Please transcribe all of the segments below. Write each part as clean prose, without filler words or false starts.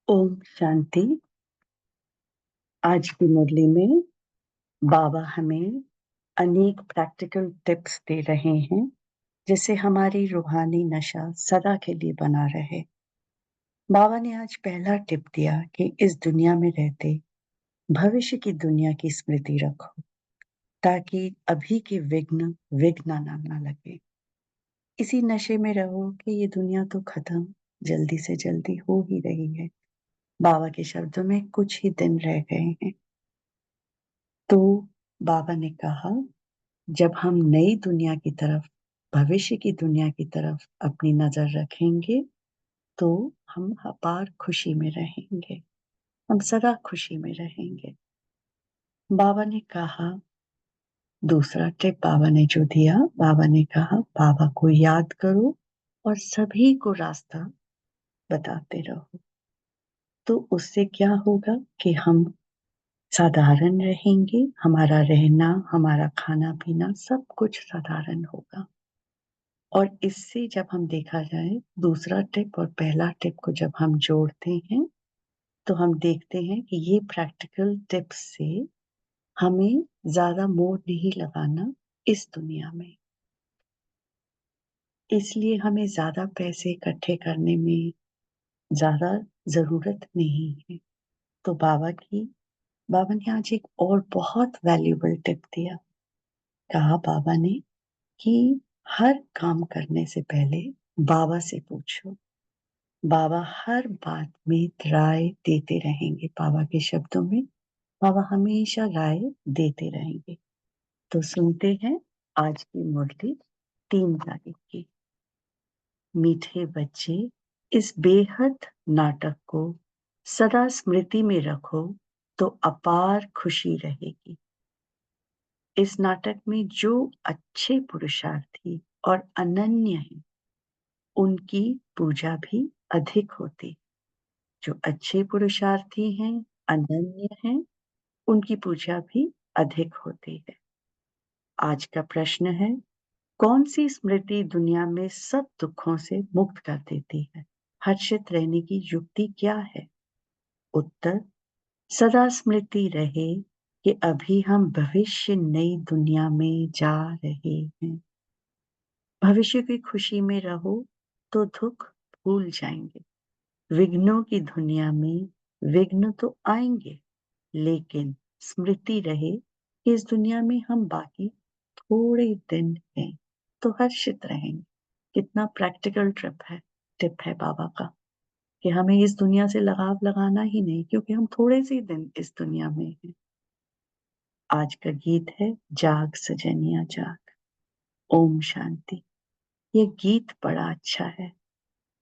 ओम शांति। आज की मुरली में बाबा हमें अनेक प्रैक्टिकल टिप्स दे रहे हैं जिससे हमारी रूहानी नशा सदा के लिए बना रहे। बाबा ने आज पहला टिप दिया कि इस दुनिया में रहते भविष्य की दुनिया की स्मृति रखो ताकि अभी के विघ्न विघ्न ना लगे। इसी नशे में रहो कि ये दुनिया तो खत्म जल्दी से जल्दी हो ही रही है। बाबा के शब्दों में कुछ ही दिन रह गए हैं। तो बाबा ने कहा, जब हम नई दुनिया की तरफ, भविष्य की दुनिया की तरफ अपनी नजर रखेंगे तो हम अपार खुशी में रहेंगे, हम सदा खुशी में रहेंगे। बाबा ने कहा, दूसरा टिप बाबा ने जो दिया, बाबा ने कहा बाबा को याद करो और सभी को रास्ता बताते रहो। तो उससे क्या होगा कि हम साधारण रहेंगे, हमारा रहना, हमारा खाना पीना सब कुछ साधारण होगा। और इससे जब हम देखा जाए दूसरा टिप और पहला टिप को जब हम जोड़ते हैं तो हम देखते हैं कि ये प्रैक्टिकल टिप्स से हमें ज्यादा मोह नहीं लगाना इस दुनिया में। इसलिए हमें ज्यादा पैसे इकट्ठे करने में ज्यादा जरूरत नहीं है। तो बाबा ने आज एक और बहुत वैल्यूबल टिप दिया। कहा बाबा ने कि हर काम करने से पहले बाबा से पूछो। बाबा हर बात में राय देते रहेंगे। बाबा के शब्दों में बाबा हमेशा राय देते रहेंगे। तो सुनते हैं आज की मुरली 3 तारीख की। मीठे बच्चे, इस बेहद नाटक को सदा स्मृति में रखो तो अपार खुशी रहेगी। इस नाटक में जो अच्छे पुरुषार्थी और अनन्य हैं उनकी पूजा भी अधिक होती। जो अच्छे पुरुषार्थी हैं, अनन्य हैं, उनकी पूजा भी अधिक होती है। आज का प्रश्न है, कौन सी स्मृति दुनिया में सब दुखों से मुक्त कर देती है? हर्षित रहने की युक्ति क्या है? उत्तर, सदा स्मृति रहे कि अभी हम भविष्य नई दुनिया में जा रहे हैं। भविष्य की खुशी में रहो तो दुख भूल जाएंगे। विघ्नों की दुनिया में विघ्न तो आएंगे, लेकिन स्मृति रहे कि इस दुनिया में हम बाकी थोड़े दिन हैं तो हर्षित रहेंगे। कितना प्रैक्टिकल टिप है बाबा का कि हमें इस दुनिया से लगाव लगाना ही नहीं, क्योंकि हम थोड़े से दिन इस दुनिया में हैं। आज का गीत है जाग सजनिया जाग। ओम शांति। ये गीत बड़ा अच्छा है।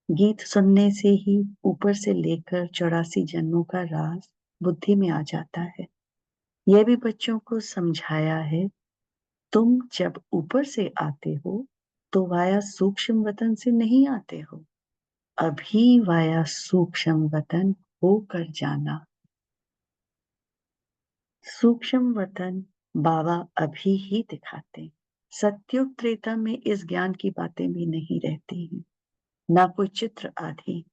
गीत सुनने से ही ऊपर से लेकर 84 जन्मों का राज बुद्धि में आ जाता है। यह भी बच्चों को समझाया है, तुम जब ऊपर से आते हो तो वाया सूक्ष्म वतन से नहीं आते हो, अभी वाया सूक्ष्म वतन होकर जाना। सूक्ष्म वतन बाबा अभी ही दिखाते। सत्युग त्रेता में इस ज्ञान की बातें भी नहीं रहती हैं, ना कोई चित्र आदि।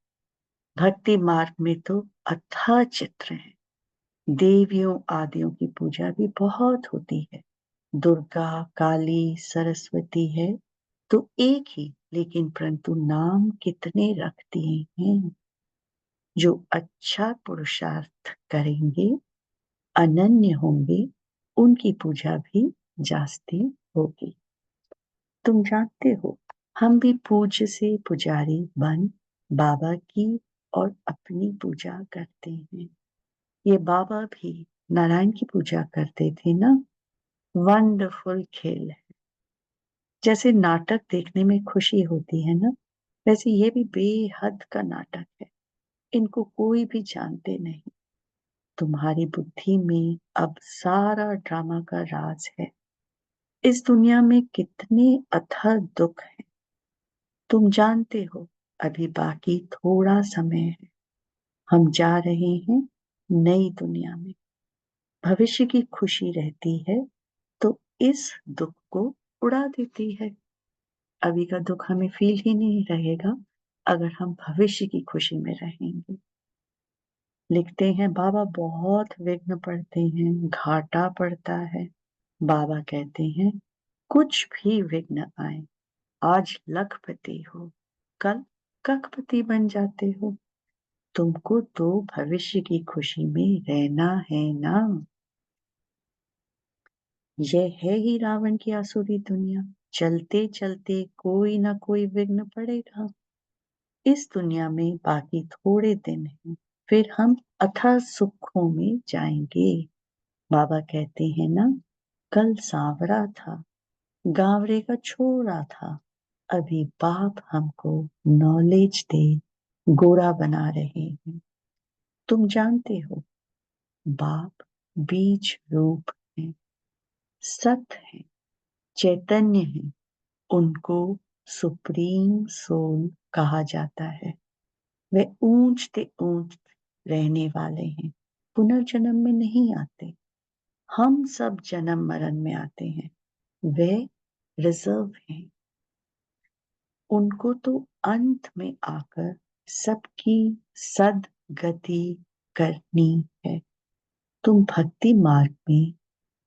भक्ति मार्ग में तो अथाह चित्र है। देवियों आदियों की पूजा भी बहुत होती है। दुर्गा, काली, सरस्वती है तो एक ही, लेकिन परंतु नाम कितने रखती हैं। जो अच्छा पुरुषार्थ करेंगे, अनन्य होंगे, उनकी पूजा भी जास्ती होगी। तुम जानते हो, हम भी पूज्य से पुजारी बन बाबा की और अपनी पूजा करते हैं। ये बाबा भी नारायण की पूजा करते थे ना। वंडरफुल खेल है। जैसे नाटक देखने में खुशी होती है ना, वैसे ये भी बेहद का नाटक है। इनको कोई भी जानते नहीं। तुम्हारी बुद्धि में अब सारा ड्रामा का राज है। इस दुनिया में कितने अथाह दुख हैं तुम जानते हो। अभी बाकी थोड़ा समय है। हम जा रहे हैं नई दुनिया में। भविष्य की खुशी रहती है तो इस दुख को उड़ा देती है। अभी का दुख हमें फील ही नहीं रहेगा अगर हम भविष्य की खुशी में रहेंगे। लिखते हैं बाबा बहुत विघ्न पड़ते हैं, घाटा पड़ता है। बाबा कहते हैं कुछ भी विघ्न आए, आज लखपति हो, कल कखपति बन जाते हो। तुमको तो भविष्य की खुशी में रहना है ना। यह है ही रावण की आसुरी दुनिया, चलते चलते कोई ना कोई विघ्न पड़ेगा। इस दुनिया में बाकी थोड़े दिन हैं, फिर हम अथाह सुखों में जाएंगे। बाबा कहते हैं ना, कल सांवरा था, गावड़े का छोरा था, अभी बाप हमको नॉलेज दे गोरा बना रहे हैं। तुम जानते हो, बाप बीज रूप है, सत है, चैतन्य है। उनको सुप्रीम सोल कहा जाता है। वे ऊंचते ऊंच रहने वाले हैं, पुनर्जन्म में नहीं आते। हम सब जन्म मरण में आते हैं, वे रिजर्व हैं। उनको तो अंत में आकर सबकी सदगति करनी है। तुम भक्ति मार्ग में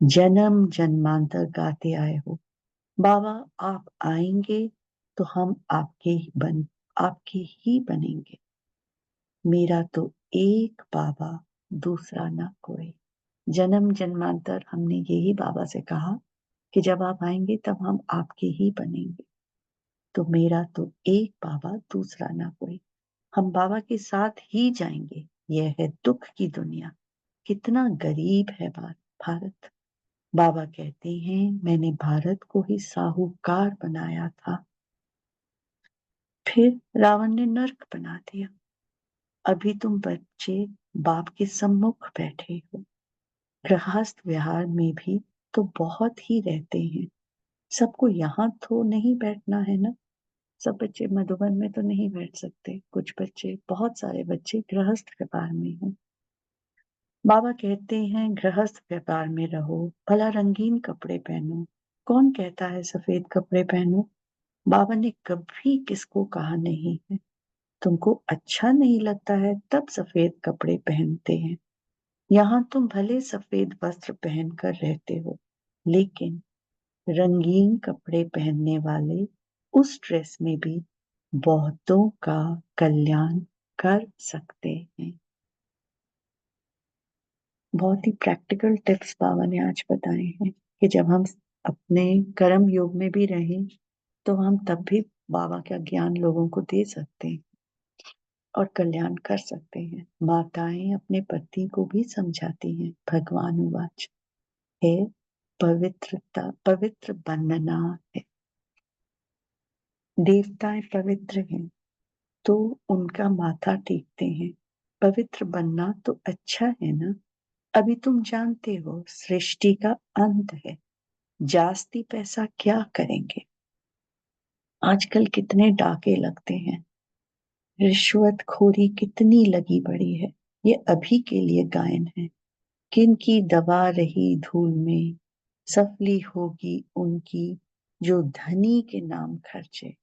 जन्म जन्मांतर गाते आए हो। बाबा आप आएंगे तो हम आपके ही बनेंगे। मेरा तो एक बाबा, दूसरा ना कोई। जन्म जन्मांतर हमने यही बाबा से कहा कि जब आप आएंगे तब हम आपके ही बनेंगे। तो मेरा तो एक बाबा, दूसरा ना कोई। हम बाबा के साथ ही जाएंगे। यह है दुख की दुनिया। कितना गरीब है भारत। बाबा कहते हैं मैंने भारत को ही साहूकार बनाया था, फिर रावण ने नर्क बना दिया। अभी तुम बच्चे बाप के सम्मुख बैठे हो। गृहस्थ विहार में भी तो बहुत ही रहते हैं। सबको यहाँ तो नहीं बैठना है ना। सब बच्चे मधुबन में तो नहीं बैठ सकते। कुछ बच्चे, बहुत सारे बच्चे गृहस्थ व्यापार में हैं। बाबा कहते हैं गृहस्थ व्यापार में रहो, भला रंगीन कपड़े पहनो। कौन कहता है सफेद कपड़े पहनो। बाबा ने कभी किसको कहा नहीं है। तुमको अच्छा नहीं लगता है तब सफेद कपड़े पहनते हैं। यहाँ तुम भले सफेद वस्त्र पहनकर रहते हो, लेकिन रंगीन कपड़े पहनने वाले उस ड्रेस में भी बहुतों का कल्याण कर सकते हैं। बहुत ही प्रैक्टिकल टिप्स बाबा ने आज बताए हैं कि जब हम अपने कर्म योग में भी रहें तो हम तब भी बाबा का ज्ञान लोगों को दे सकते हैं और कल्याण कर सकते हैं। माताएं अपने पति को भी समझाती हैं। भगवान उवाच है, पवित्रता पवित्र बनना है। देवताएं पवित्र हैं तो उनका माथा टेकते हैं। पवित्र बनना तो अच्छा है ना। अभी तुम जानते हो सृष्टि का अंत है, जास्ती पैसा क्या करेंगे। आजकल कितने डाके लगते हैं, रिश्वतखोरी कितनी लगी पड़ी है। ये अभी के लिए गायन है। किन की दबा रही धूल में सफली होगी उनकी, जो धनी के नाम खर्चे।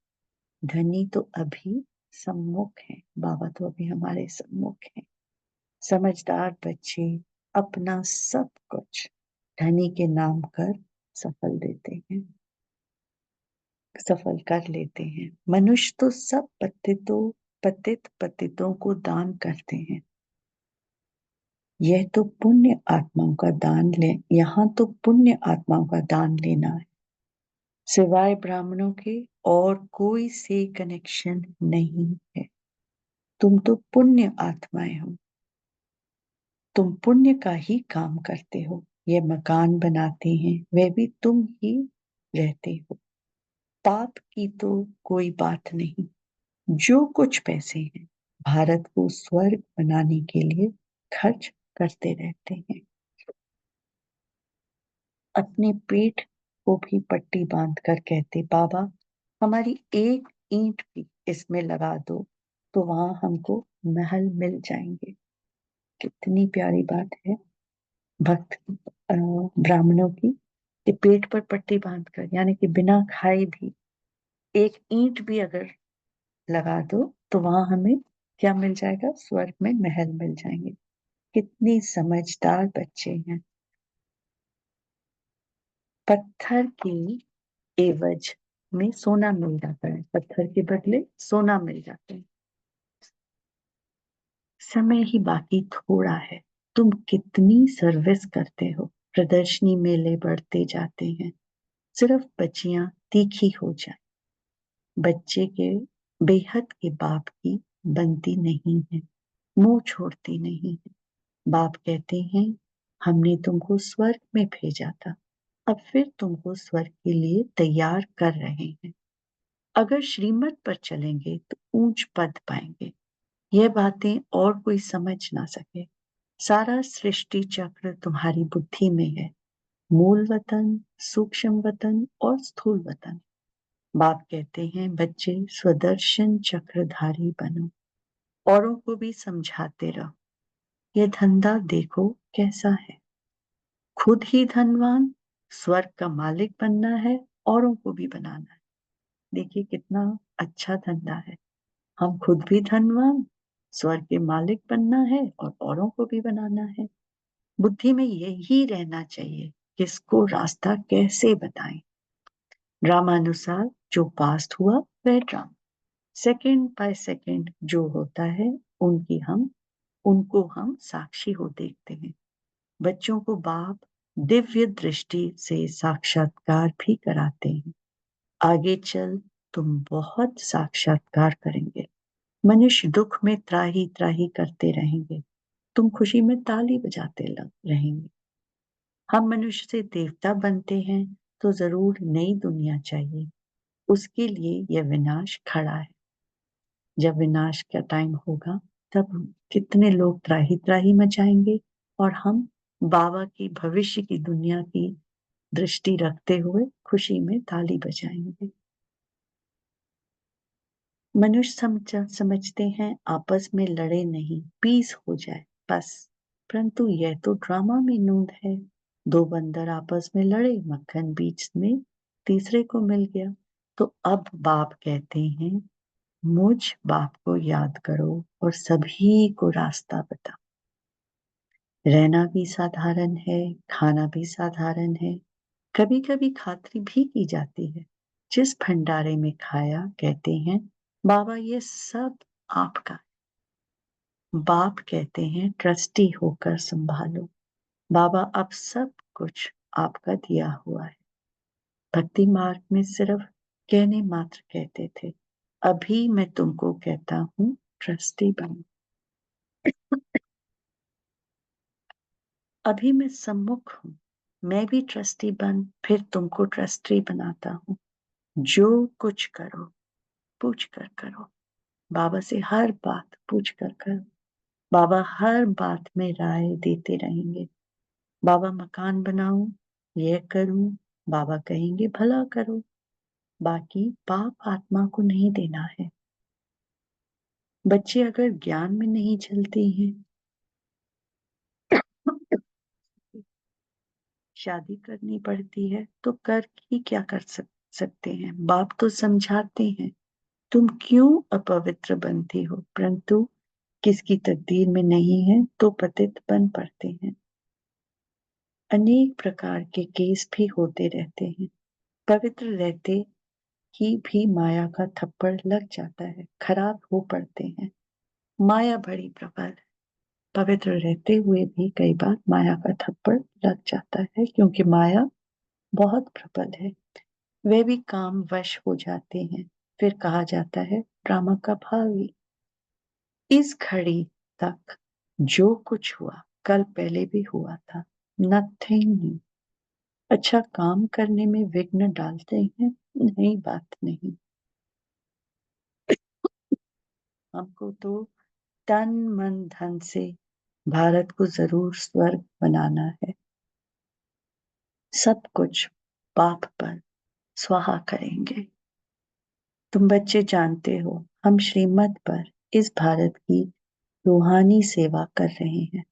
धनी तो अभी सम्मुख है, बाबा तो अभी हमारे सम्मुख है। समझदार बच्चे अपना सब कुछ धनी के नाम कर सफल देते हैं, सफल कर लेते हैं। मनुष्य तो सब पतितों को दान करते हैं। यह तो पुण्य आत्माओं का दान ले यहाँ तो पुण्य आत्माओं का दान लेना है। सिवाय ब्राह्मणों के और कोई से कनेक्शन नहीं है। तुम तो पुण्य आत्माएं हो, तुम पुण्य का ही काम करते हो। ये मकान बनाते हैं वह भी तुम ही रहते हो। पाप की तो कोई बात नहीं। जो कुछ पैसे हैं भारत को स्वर्ग बनाने के लिए खर्च करते रहते हैं। अपने पेट को भी पट्टी बांध कर कहते बाबा हमारी एक ईंट भी इसमें लगा दो तो वहां हमको महल मिल जाएंगे। कितनी प्यारी बात है भक्त ब्राह्मणों की कि पेट पर पट्टी बांधकर, यानी कि बिना खाए भी एक ईंट भी अगर लगा दो तो वहां हमें क्या मिल जाएगा, स्वर्ग में महल मिल जाएंगे। कितनी समझदार बच्चे हैं। पत्थर के एवज में सोना मिल जाता है, पत्थर के बदले सोना मिल जाता है। समय ही बाकी थोड़ा है। तुम कितनी सर्विस करते हो। प्रदर्शनी मेले बढ़ते जाते हैं। सिर्फ बच्चियां तीखी हो जाए। बच्चे के बेहद के बाप की बनती नहीं है, मुंह छोड़ती नहीं है। बाप कहते हैं हमने तुमको स्वर्ग में भेजा था, अब फिर तुमको स्वर्ग के लिए तैयार कर रहे हैं। अगर श्रीमत पर चलेंगे तो ऊंच पद पाएंगे। यह बातें और कोई समझ ना सके। सारा सृष्टि चक्र तुम्हारी बुद्धि में है। मूल वतन, सूक्ष्म वतन और स्थूल वतन। बाप कहते हैं बच्चे स्वदर्शन चक्रधारी बनो, औरों को भी समझाते रहो। यह धंधा देखो कैसा है। खुद ही धनवान, स्वर्ग का मालिक बनना है, औरों को भी बनाना है। देखिए कितना अच्छा धंधा है। हम खुद भी धनवान, स्वर्ग के मालिक बनना है और औरों को भी बनाना है। बुद्धि में यही रहना चाहिए, किसको रास्ता कैसे बताएं। ड्रामानुसार जो पास्ट हुआ वह ड्रामा, सेकंड बाय सेकंड जो होता है उनको हम साक्षी हो देखते हैं। बच्चों को बाप दिव्य दृष्टि से साक्षात्कार भी कराते हैं। आगे चल तुम बहुत साक्षात्कार करेंगे। मनुष्य दुख में त्राही त्राही करते रहेंगे, तुम खुशी में ताली बजाते रहेंगे। हम मनुष्य से देवता बनते हैं तो जरूर नई दुनिया चाहिए। उसके लिए यह विनाश खड़ा है। जब विनाश का टाइम होगा तब कितने लोग त्राही त्राही मचाएंगे और हम बाबा की भविष्य की दुनिया की दृष्टि रखते हुए खुशी में ताली बजाएंगे। मनुष्य समझते हैं आपस में लड़े नहीं, पीस हो जाए बस। परंतु यह तो ड्रामा में नूंद है। दो बंदर आपस में लड़े, मक्खन बीच में तीसरे को मिल गया। तो अब बाप कहते हैं मुझ बाप को याद करो और सभी को रास्ता बताओ। रहना भी साधारण है, खाना भी साधारण है। कभी कभी खातरी भी की जाती है। जिस भंडारे में खाया कहते हैं बाबा ये सब आपका। बाप कहते हैं ट्रस्टी होकर संभालो। बाबा अब सब कुछ आपका दिया हुआ है। भक्ति मार्ग में सिर्फ कहने मात्र कहते थे, अभी मैं तुमको कहता हूँ ट्रस्टी बनो। अभी मैं सम्मुख हूँ, मैं भी ट्रस्टी बन फिर तुमको ट्रस्टी बनाता हूँ। जो कुछ करो पूछ कर करो। बाबा से हर बात पूछ कर करो। बाबा हर बात में राय देते रहेंगे। बाबा मकान बनाऊं, यह करूं, बाबा कहेंगे भला करो। बाकी पाप आत्मा को नहीं देना है। बच्चे अगर ज्ञान में नहीं चलते हैं, शादी करनी पड़ती है तो कर ही क्या कर सकते हैं। बाप तो समझाते हैं तुम क्यों अपवित्र बनती हो, परंतु किसकी तकदीर में नहीं है तो पतित बन पड़ते हैं। अनेक प्रकार के केस भी होते रहते हैं। पवित्र रहते ही भी माया का थप्पड़ लग जाता है, खराब हो पड़ते हैं। माया बड़ी प्रबल है। पवित्र रहते हुए भी कई बार माया का थप्पड़ लग जाता है, क्योंकि माया बहुत प्रबल है। वे भी काम वश हो जाते हैं। फिर कहा जाता है ड्रामा का भावी। इस घड़ी तक जो कुछ हुआ कल पहले भी हुआ था। Nothing new. अच्छा काम करने में विघ्न डालते हैं, नहीं बात नहीं। हमको तो तन मन धन से भारत को जरूर स्वर्ग बनाना है। सब कुछ बाप पर स्वाहा करेंगे। तुम बच्चे जानते हो हम श्रीमत पर इस भारत की रूहानी सेवा कर रहे हैं।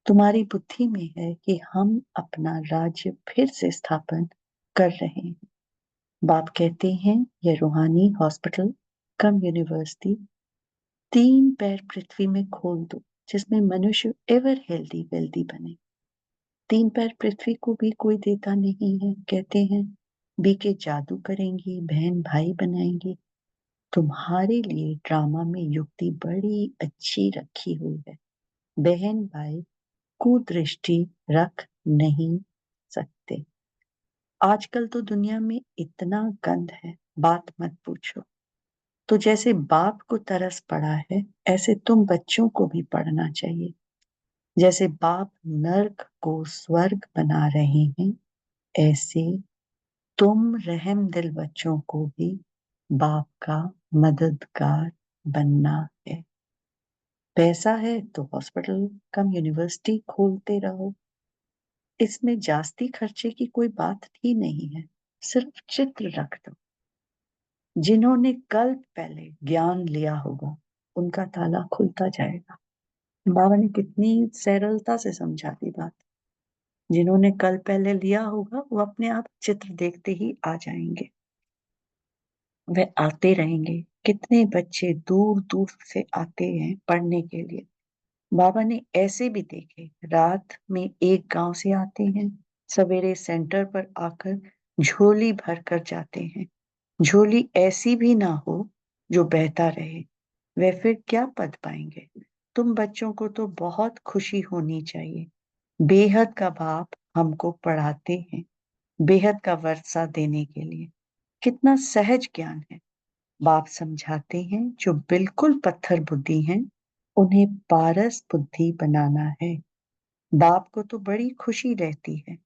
तुम्हारी बुद्धि में है कि हम अपना राज्य फिर से स्थापन कर रहे हैं। बाप कहते हैं यह रूहानी हॉस्पिटल कम यूनिवर्सिटी 3 पैर पृथ्वी में खोल दो। जिसमें मनुष्य एवर हेल्दी वेल्दी बने। 3 पैर पृथ्वी को भी कोई देता नहीं है। कहते हैं बीके जादू करेंगी, बहन भाई बनाएंगी। तुम्हारे लिए ड्रामा में युक्ति बड़ी अच्छी रखी हुई है। बहन भाई कुदृष्टि रख नहीं सकते। आजकल तो दुनिया में इतना गंद है, बात मत पूछो। तो जैसे बाप को तरस पड़ा है, ऐसे तुम बच्चों को भी पढ़ना चाहिए। जैसे बाप नर्क को स्वर्ग बना रहे हैं, ऐसे तुम रहम दिल बच्चों को भी बाप का मददगार बनना है। पैसा है तो हॉस्पिटल कम यूनिवर्सिटी खोलते रहो। इसमें जास्ती खर्चे की कोई बात ही नहीं है। सिर्फ चित्र रख दो। जिन्होंने कल पहले ज्ञान लिया होगा, उनका ताला खुलता जाएगा। बाबा ने कितनी सरलता से समझा दी बात। जिन्होंने कल पहले लिया होगा, वो अपने आप चित्र देखते ही आ जाएंगे। वे आते रहेंगे। कितने बच्चे दूर दूर से आते हैं पढ़ने के लिए। बाबा ने ऐसे भी देखे, रात में एक गांव से आते हैं, सवेरे सेंटर पर आकर झोली भर कर जाते हैं। झोली ऐसी भी ना हो जो बहता रहे, वे फिर क्या पढ़ पाएंगे। तुम बच्चों को तो बहुत खुशी होनी चाहिए। बेहद का बाप हमको पढ़ाते हैं, बेहद का वर्षा देने के लिए। कितना सहज ज्ञान है। बाप समझाते हैं जो बिल्कुल पत्थर बुद्धि हैं, उन्हें पारस बुद्धि बनाना है। बाप को तो बड़ी खुशी रहती है।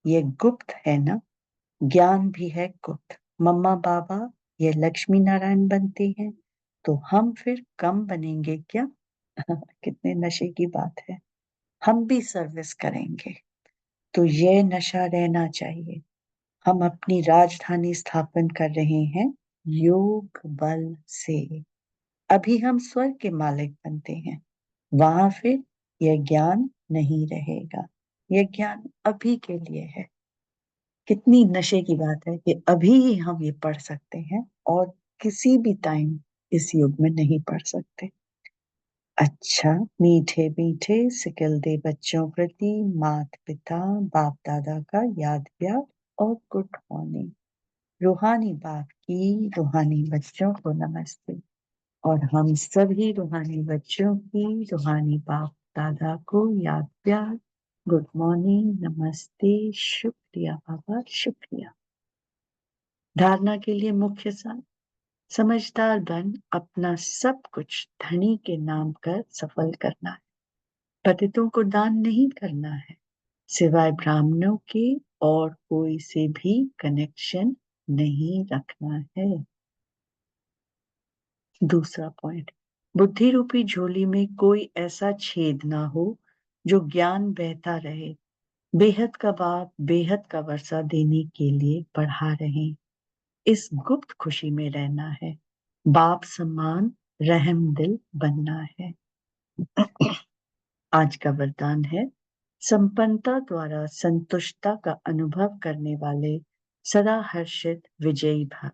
ये गुप्त है ना, ज्ञान भी है गुप्त। मम्मा बाबा ये लक्ष्मी नारायण बनते हैं, तो हम फिर कम बनेंगे क्या? कितने नशे की बात है। हम भी सर्विस करेंगे, तो ये नशा रहना चाहिए। हम अपनी राजधानी स्थापन कर रहे हैं योग बल से। अभी हम स्वर्ग के मालिक बनते हैं, वहां फिर यह ज्ञान नहीं रहेगा। यह ज्ञान अभी के लिए है। कितनी नशे की बात है कि अभी ही हम ये पढ़ सकते हैं और किसी भी टाइम इस युग में नहीं पढ़ सकते। अच्छा, मीठे मीठे सिकल दे बच्चों प्रति माता पिता बाप दादा का याद प्यार और गुड मॉर्निंग। रूहानी बाप की रूहानी बच्चों को नमस्ते। और हम सभी रूहानी बच्चों की रूहानी बाप दादा को याद प्यार, गुड मॉर्निंग, नमस्ते, शुक्रिया बाबा, शुक्रिया। धारणा के लिए मुख्य सार, समझदार बन अपना सब कुछ धनी के नाम कर सफल करना है। पतितों को दान नहीं करना है, सिवाय ब्राह्मणों के और कोई से भी कनेक्शन नहीं रखना है। दूसरा पॉइंट, बुद्धि रूपी झोली में कोई ऐसा छेद ना हो जो ज्ञान बहता रहे। बेहद का बाप बेहद का वर्षा देने के लिए पढ़ा रहे। इस गुप्त खुशी में रहना है। बाप समान रहम दिल बनना है। आज का वरदान है, संपन्नता द्वारा संतुष्टता का अनुभव करने वाले सदा हर्षित विजयी भव।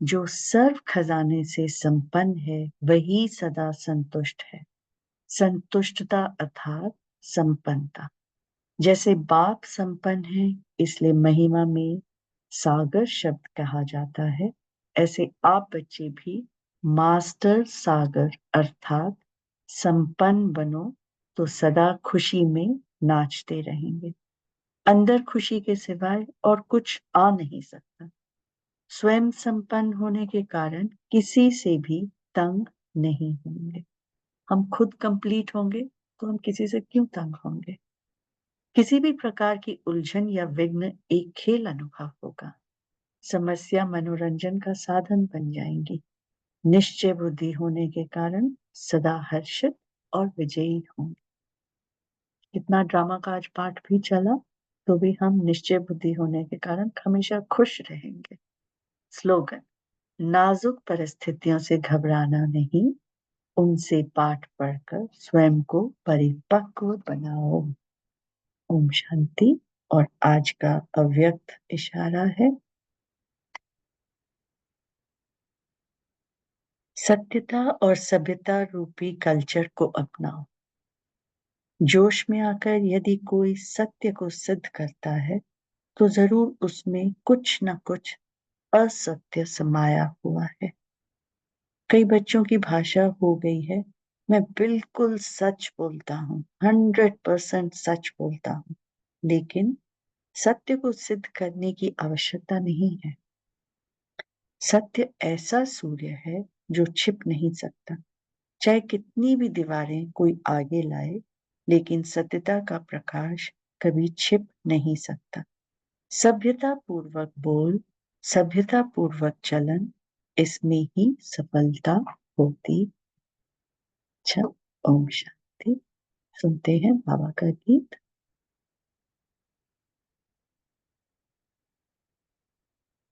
जो सर्व खजाने से संपन्न है, वही सदा संतुष्ट है। संतुष्टता अर्थात संपन्नता। जैसे बाप संपन्न है, इसलिए महिमा में सागर शब्द कहा जाता है, ऐसे आप बच्चे भी मास्टर सागर अर्थात संपन्न बनो, तो सदा खुशी में नाचते रहेंगे। अंदर खुशी के सिवाय और कुछ आ नहीं सकता। स्वयं संपन्न होने के कारण किसी से भी तंग नहीं होंगे। हम खुद कंप्लीट होंगे तो हम किसी से क्यों तंग होंगे। किसी भी प्रकार की उलझन या विघ्न एक खेल अनुभव होगा। समस्या मनोरंजन का साधन बन जाएंगी। निश्चय बुद्धि होने के कारण सदा हर्षित और विजयी होंगे। कितना ड्रामा का आज पाठ भी चला, तो भी हम निश्चय बुद्धि होने के कारण हमेशा खुश रहेंगे। स्लोगन, नाजुक परिस्थितियों से घबराना नहीं, उनसे पाठ पढ़कर स्वयं को परिपक्व बनाओ। ओम शांति। और आज का अव्यक्त इशारा है, सत्यता और सभ्यता रूपी कल्चर को अपनाओ। जोश में आकर यदि कोई सत्य को सिद्ध करता है तो जरूर उसमें कुछ न कुछ असत्य समाया हुआ है। कई बच्चों की भाषा हो गई है, मैं बिल्कुल सच बोलता हूँ, 100% सच बोलता हूँ, लेकिन सत्य को सिद्ध करने की आवश्यकता नहीं है। सत्य ऐसा सूर्य है जो छिप नहीं सकता, चाहे कितनी भी दीवारें कोई आगे लाए, लेकिन सत्यता का प्रकाश कभी छिप नहीं सकता। सभ्यता पूर्वक बोल, सभ्यता पूर्वक चलन, इसमें ही सफलता होती। अच्छा, ओम शांति। सुनते हैं बाबा का गीत।